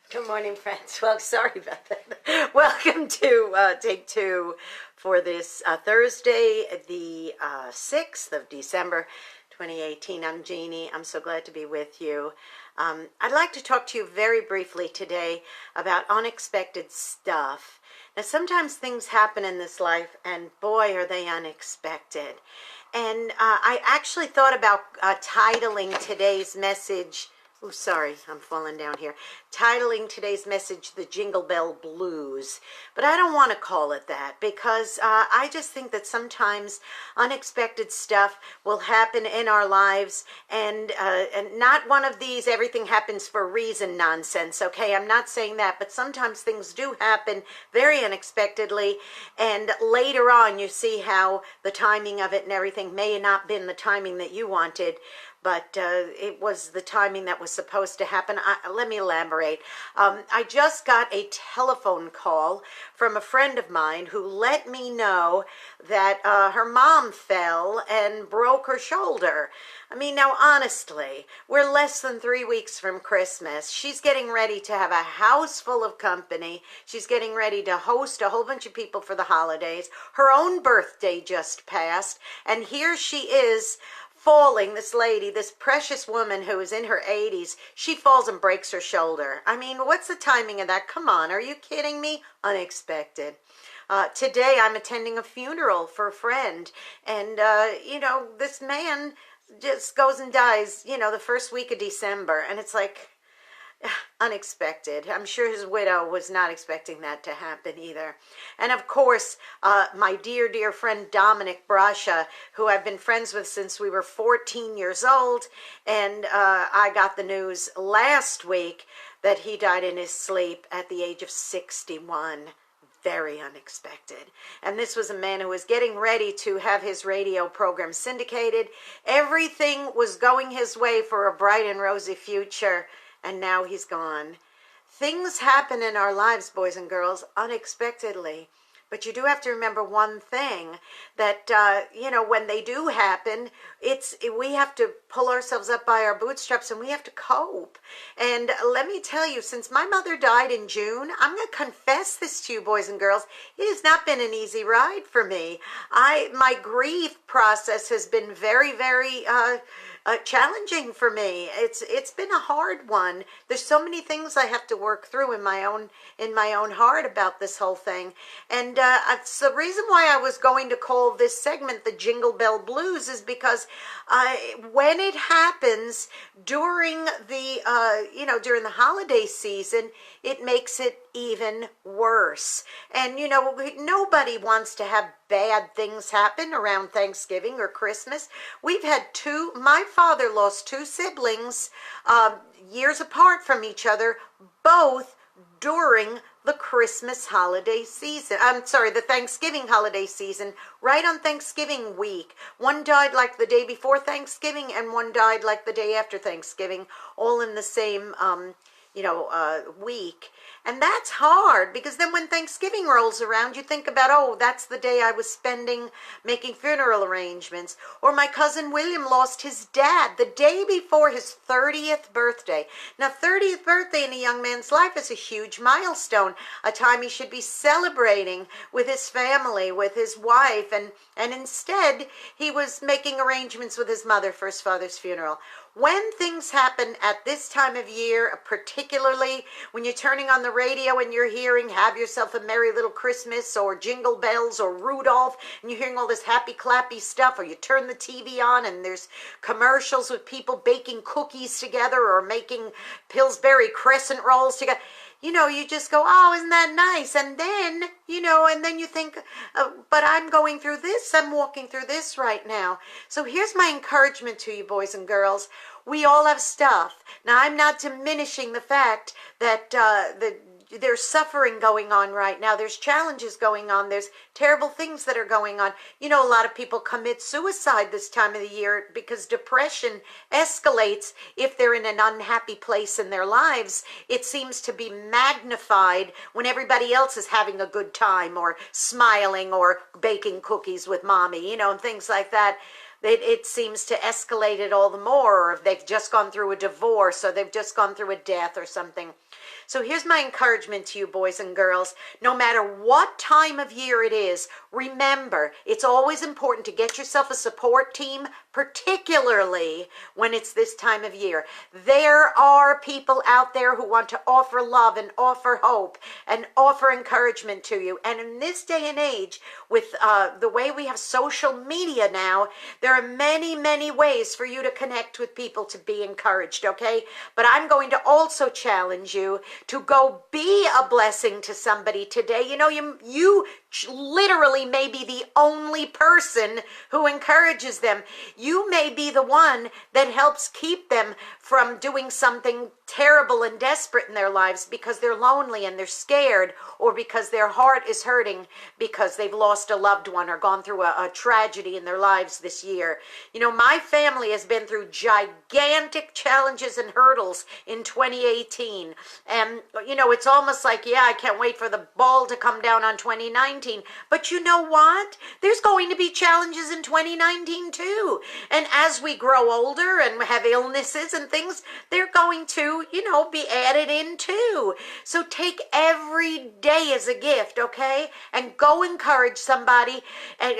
Good morning, friends. Well, sorry about that. Welcome to take two for this Thursday, the 6th of December, 2018. I'm Jeannie. I'm so glad to be with you. I'd like to talk to you very briefly today about unexpected stuff. Now, sometimes things happen in this life, and boy, are they unexpected. And I actually thought about titling today's message. Oh, sorry, I'm falling down here. Titling today's message, The Jingle Bell Blues. But I don't want to call it that because I just think that sometimes unexpected stuff will happen in our lives and not one of these everything happens for a reason nonsense, okay? I'm not saying that, but sometimes things do happen very unexpectedly, and later on you see how the timing of it and everything may not have been the timing that you wanted, but it was the timing that was supposed to happen. Let me elaborate. I just got a telephone call from a friend of mine who let me know that her mom fell and broke her shoulder. I mean, now, honestly, we're less than 3 weeks from Christmas. She's getting ready to have a house full of company. She's getting ready to host a whole bunch of people for the holidays. Her own birthday just passed, and here she is falling, this lady, this precious woman who is in her 80s, she falls and breaks her shoulder. I mean, what's the timing of that? Come on, are you kidding me? Unexpected. Today I'm attending a funeral for a friend, and, this man just goes and dies, the first week of December, and it's like, unexpected. I'm sure his widow was not expecting that to happen either. And of course, my dear, dear friend Dominic Brasha, who I've been friends with since we were 14 years old, and I got the news last week that he died in his sleep at the age of 61. Very unexpected. And this was a man who was getting ready to have his radio program syndicated. Everything was going his way for a bright and rosy future, and now he's gone. Things happen in our lives, boys and girls, unexpectedly. But you do have to remember one thing, that, when they do happen, we have to pull ourselves up by our bootstraps and we have to cope. And let me tell you, since my mother died in June, I'm going to confess this to you, boys and girls, it has not been an easy ride for me. My grief process has been very, very challenging for me. It's been a hard one. There's so many things I have to work through in my own heart about this whole thing. And it's the reason why I was going to call this segment the Jingle Bell Blues is because when it happens during during the holiday season, it makes it even worse. And nobody wants to have bad things happen around Thanksgiving or Christmas. We've had my father lost two siblings years apart from each other, both during the Christmas holiday season. The Thanksgiving holiday season, right on Thanksgiving week. One died like the day before Thanksgiving, and one died like the day after Thanksgiving, all in the same week. And that's hard, because then when Thanksgiving rolls around, you think about, oh, that's the day I was spending making funeral arrangements. Or my cousin William lost his dad the day before his 30th birthday. Now, 30th birthday in a young man's life is a huge milestone, a time he should be celebrating with his family, with his wife, and instead he was making arrangements with his mother for his father's funeral. When things happen at this time of year, particularly when you're turning on the radio and you're hearing "Have Yourself a Merry Little Christmas" or "Jingle Bells" or "Rudolph," and you're hearing all this happy clappy stuff, or you turn the TV on and there's commercials with people baking cookies together or making Pillsbury crescent rolls together, you just go, oh, isn't that nice? And then, and then you think, but I'm going through this. I'm walking through this right now. So here's my encouragement to you, boys and girls. We all have stuff. Now, I'm not diminishing the fact that there's suffering going on right now. There's challenges going on. There's terrible things that are going on. A lot of people commit suicide this time of the year because depression escalates if they're in an unhappy place in their lives. It seems to be magnified when everybody else is having a good time or smiling or baking cookies with mommy, and things like that. It seems to escalate it all the more, or if they've just gone through a divorce or they've just gone through a death or something. So here's my encouragement to you, boys and girls. No matter what time of year it is, remember, it's always important to get yourself a support team, particularly when it's this time of year. There are people out there who want to offer love and offer hope and offer encouragement to you. And in this day and age, with the way we have social media now, there are many, many ways for you to connect with people to be encouraged, okay? But I'm going to also challenge you to go be a blessing to somebody today. You know, you literally may be the only person who encourages them. You may be the one that helps keep them from doing something terrible and desperate in their lives because they're lonely and they're scared, or because their heart is hurting because they've lost a loved one or gone through a tragedy in their lives this year. You know, my family has been through gigantic challenges and hurdles in 2018. And, you know, it's almost like, yeah, I can't wait for the ball to come down on 2019. But you know what? There's going to be challenges in 2019 too. And as we grow older and have illnesses and things, they're going to, you know, be added in too. So take every day as a gift, okay? And go encourage somebody and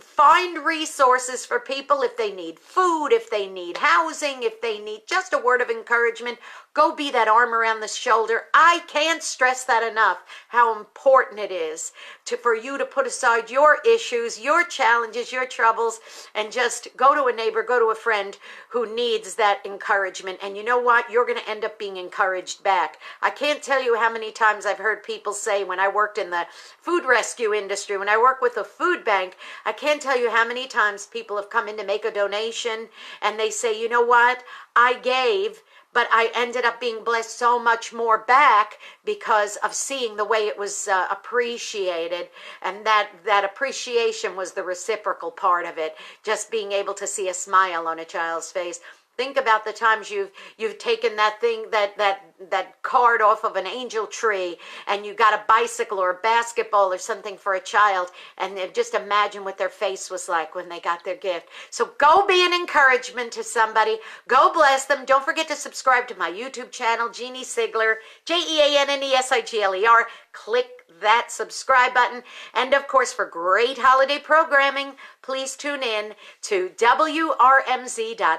find resources for people if they need food, if they need housing, if they need just a word of encouragement. Go be that arm around the shoulder. I can't stress that enough, how important it is for you to put aside your issues, your challenges, your troubles, and just go to a neighbor, go to a friend who needs that encouragement. And you know what? You're going to end up being encouraged back. I can't tell you how many times I've heard people say, when I worked in the food rescue industry, when I worked with a food bank, I can't tell you how many times people have come in to make a donation and they say, you know what? I gave, but I ended up being blessed so much more back because of seeing the way it was appreciated. And that appreciation was the reciprocal part of it, just being able to see a smile on a child's face. Think about the times you've taken that thing, that card off of an angel tree, and you got a bicycle or a basketball or something for a child, and just imagine what their face was like when they got their gift. So go be an encouragement to somebody. Go bless them. Don't forget to subscribe to my YouTube channel, Jeanne Sigler, JeanneSigler. Click that subscribe button. And of course, for great holiday programming, please tune in to WRMZ.org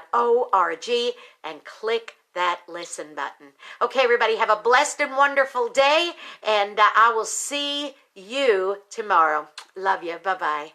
and click that listen button. Okay, everybody, have a blessed and wonderful day, and I will see you tomorrow. Love you. Bye-bye.